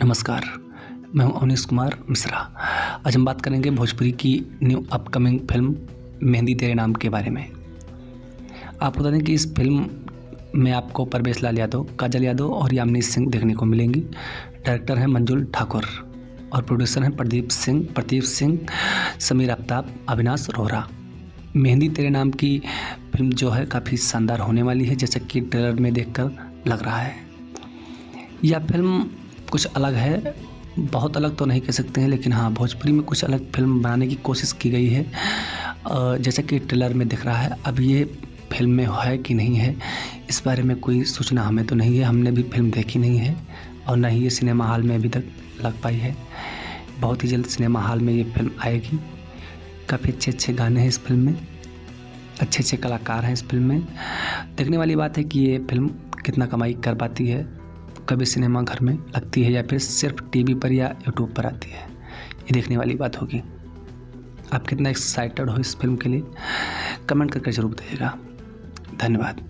नमस्कार, मैं हूं अवनीश कुमार मिश्रा। आज हम बात करेंगे भोजपुरी की न्यू अपकमिंग फिल्म मेहंदी तेरे नाम के बारे में। आपको बता दें कि इस फिल्म में आपको परवेश लाल यादव, काजल यादव और यामिनी सिंह देखने को मिलेंगी। डायरेक्टर हैं मंजुल ठाकुर और प्रोड्यूसर हैं प्रदीप सिंह, समीर आफ्ताब, अविनाश रोहरा। मेहंदी तेरे नाम की फिल्म जो है काफ़ी शानदार होने वाली है, जैसा कि ट्रेलर में देखकर लग रहा है। यह फिल्म कुछ अलग है, बहुत अलग तो नहीं कह सकते हैं, लेकिन हाँ भोजपुरी में कुछ अलग फिल्म बनाने की कोशिश की गई है। जैसा कि ट्रेलर में दिख रहा है। अब ये फिल्म में है कि नहीं है, इस बारे में कोई सूचना हमें तो नहीं है। हमने भी फिल्म देखी नहीं है और ना ही ये सिनेमा हॉल में अभी तक लग पाई है। बहुत ही जल्द सिनेमा हॉल में ये फिल्म आएगी। काफ़ी अच्छे गाने हैं इस फिल्म में, अच्छे कलाकार हैं इस फिल्म में। देखने वाली बात है कि ये फिल्म कितना कमाई कर पाती है, कभी सिनेमा घर में लगती है या फिर सिर्फ टीवी पर या यूट्यूब पर आती है, ये देखने वाली बात होगी। आप कितना एक्साइटेड हो इस फिल्म के लिए, कमेंट करके ज़रूर बताइएगा। धन्यवाद।